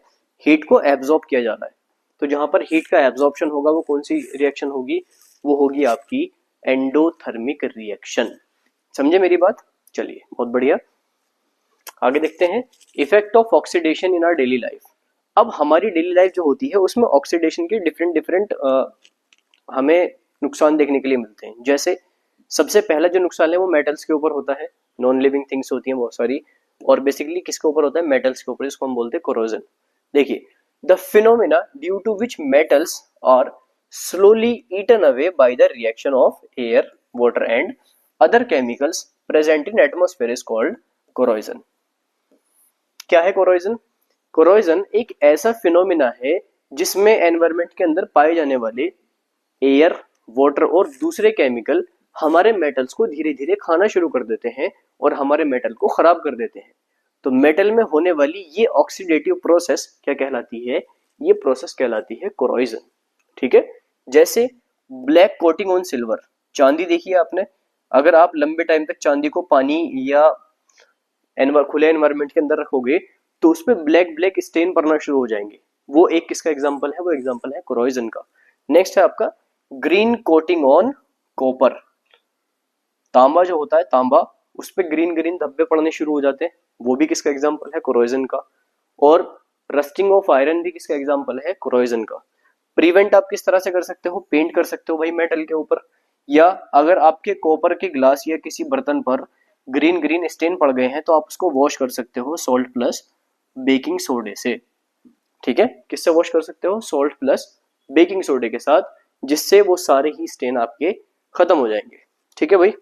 हीट को एब्जॉर्ब किया जा रहा है। तो जहां पर हीट का एब्जॉर्प्शन होगा वो कौन सी रिएक्शन होगी, वो होगी आपकी एंडोथर्मिक रिएक्शन। समझे मेरी बात, चलिए बहुत बढ़िया। आगे देखते हैं effect of oxidation in our daily life. अब हमारी डेली लाइफ जो होती है उसमें ऑक्सीडेशन के डिफरेंट हमें नुकसान देखने के लिए मिलते हैं। जैसे सबसे पहला जो नुकसान है वो मेटल्स के ऊपर होता है, नॉन लिविंग थिंग्स होती हैं बहुत सारी, और बेसिकली किसके ऊपर होता है, मेटल्स के ऊपर, इसको हम बोलते हैं कोरोजन। देखिए the phenomena due to which metals are slowly eaten away by the reaction of air, water and other chemicals present in atmosphere is called corrosion। क्या है corrosion? corrosion एक ऐसा फिनोमिना है जिसमें एनवायरमेंट के अंदर पाए जाने वाले एयर, वाटर और दूसरे केमिकल हमारे मेटल्स को धीरे धीरे खाना शुरू कर देते हैं और हमारे मेटल को खराब कर देते हैं। तो मेटल में होने वाली ये ऑक्सीडेटिव प्रोसेस क्या कहलाती है, ये प्रोसेस कहलाती है कोरोजन, ठीक है। जैसे ब्लैक कोटिंग ऑन सिल्वर, चांदी देखिए आपने, अगर आप लंबे टाइम तक चांदी को पानी या खुले एनवायरमेंट के अंदर रखोगे तो उस पर ब्लैक ब्लैक स्टेन पड़ना शुरू हो जाएंगे। वो एक किसका एग्जांपल है, वो एग्जांपल है कोरोजन का। नेक्स्ट है आपका ग्रीन कोटिंग ऑन कॉपर। तांबा जो होता है, तांबा, उस पर ग्रीन ग्रीन धब्बे पड़ने शुरू हो जाते हैं, वो भी किसका एग्जाम्पल है, कोरोजन का। और रस्टिंग ऑफ आयरन भी किसका एग्जाम्पल है, कोरोजन का। प्रिवेंट आप किस तरह से कर सकते हो, पेंट कर सकते हो भाई मेटल के ऊपर, या अगर आपके कॉपर के ग्लास या किसी बर्तन पर ग्रीन ग्रीन स्टेन पड़ गए हैं तो आप उसको वॉश कर सकते हो सॉल्ट प्लस बेकिंग सोडे से। ठीक है, किससे वॉश कर सकते हो, सॉल्ट प्लस बेकिंग सोडे के साथ, जिससे वो सारे ही स्टेन आपके खत्म हो जाएंगे। ठीक है भाई,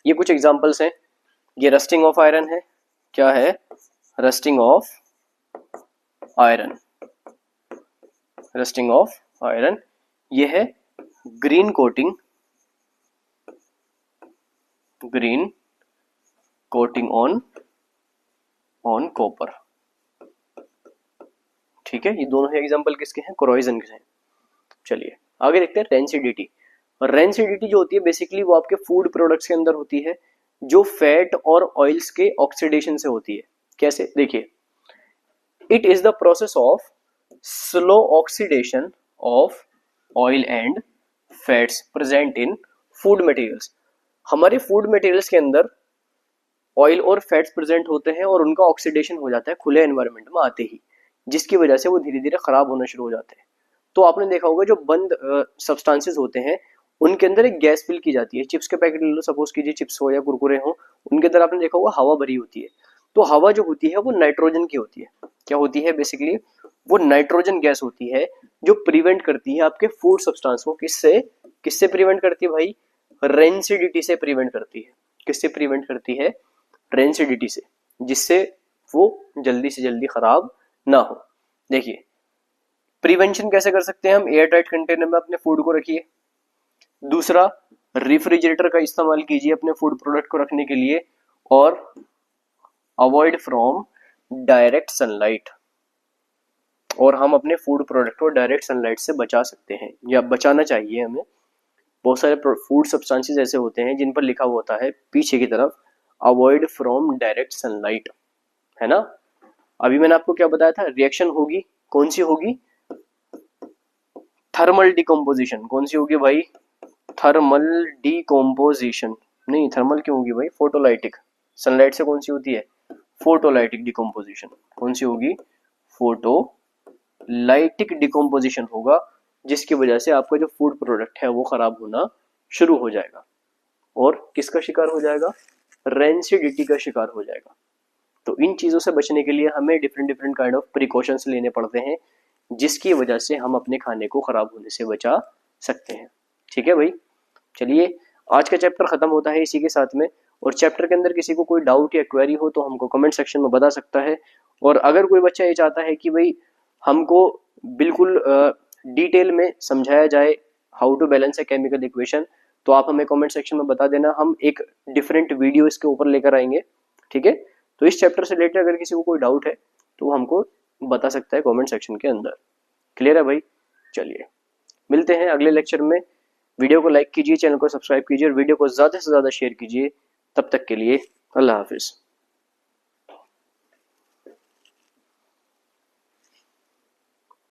ये कुछ एग्जांपल्स हैं। ये रस्टिंग ऑफ आयरन है, क्या है, rusting of iron, rusting of iron. ये है green coating, green coating on copper. ठीक है, ये दोनों एग्जांपल किसके हैं, कोरोजन के हैं। चलिए आगे देखते हैं रेंसिडिटी। रेंसिडिटी जो होती है बेसिकली वो आपके फूड प्रोडक्ट्स के अंदर होती है, जो फैट और ऑयल्स के ऑक्सीडेशन से होती है। कैसे, देखिए, it is the process of slow oxidation of oil and fats present in food materials. हमारे फूड मटेरियल्स के अंदर ऑयल और फैट्स प्रेजेंट होते हैं और उनका ऑक्सीडेशन हो जाता है खुले एनवायरनमेंट में आते ही, जिसकी वजह से वो धीरे धीरे खराब होना शुरू हो जाते हैं। तो आपने देखा होगा जो बंद सब्सटेंसेस होते हैं उनके अंदर एक गैस फिल की जाती है। चिप्स के पैकेट ले लो, सपोज कीजिए चिप्स हो या कुरकुरे हो, उनके अंदर आपने देखा होगा हवा भरी होती है। तो हवा जो होती है वो नाइट्रोजन की होती है। क्या होती है, बेसिकली वो नाइट्रोजन गैस होती है जो प्रिवेंट करती है आपके फूड सब्सटेंस को। किससे प्रिवेंट करती है भाई, रेंसिडिटी से प्रिवेंट करती है। किससे प्रिवेंट करती है, रेंसिडिटी से, जिससे वो जल्दी से जल्दी खराब ना हो। देखिए प्रिवेंशन कैसे कर सकते हैं हम, एयर टाइट कंटेनर में अपने फूड को रखिए। दूसरा, रेफ्रिजरेटर का इस्तेमाल कीजिए अपने फूड प्रोडक्ट को रखने के लिए। और अवॉइड फ्रॉम डायरेक्ट सनलाइट, और हम अपने फूड प्रोडक्ट को डायरेक्ट सनलाइट से बचा सकते हैं या बचाना चाहिए हमें। बहुत सारे फूड सब्सटेंसेस ऐसे होते हैं जिन पर लिखा हुआ होता है पीछे की तरफ अवॉइड फ्रॉम डायरेक्ट सनलाइट, है ना। अभी मैंने आपको क्या बताया था, रिएक्शन होगी, कौन सी होगी, थर्मल डिकम्पोजिशन। कौन सी होगी भाई, थर्मल डिकम्पोजिशन। नहीं, थर्मल क्यों होगी भाई, फोटोलाइटिक। सनलाइट से कौन सी होती है, फोटोलाइटिक डिकम्पोजिशन। कौन सी होगी, फोटोलाइटिक डिकम्पोजिशन होगा, जिसकी वजह से आपका जो फूड प्रोडक्ट है वो खराब होना शुरू हो जाएगा और किसका शिकार हो जाएगा, रेंसिडिटी का शिकार हो जाएगा। तो इन चीजों से बचने के लिए हमें different different kind of precautions लेने पड़ते हैं, जिसकी वजह से हम अपने खाने को खराब होने से बचा सकते हैं। ठीक है भाई, चलिए आज का चैप्टर खत्म होता है इसी के साथ में। और चैप्टर के अंदर किसी को कोई डाउट या क्वेरी हो तो हमको कमेंट सेक्शन में बता सकता है। और अगर कोई बच्चा ये चाहता है कि भाई हमको बिल्कुल डिटेल में समझाया जाए how to balance a chemical equation, तो आप हमें कमेंट सेक्शन में बता देना, हम एक डिफरेंट वीडियो इसके ऊपर लेकर आएंगे। ठीक है, तो इस चैप्टर से रिलेटेड अगर किसी को कोई डाउट है तो वो हमको बता सकता है कमेंट सेक्शन के अंदर। क्लियर है भाई, चलिए मिलते हैं अगले लेक्चर में। वीडियो को लाइक कीजिए, चैनल को सब्सक्राइब कीजिए और वीडियो को ज़्यादा से ज़्यादा शेयर कीजिए। तब तक के लिए अल्लाह हाफिज़।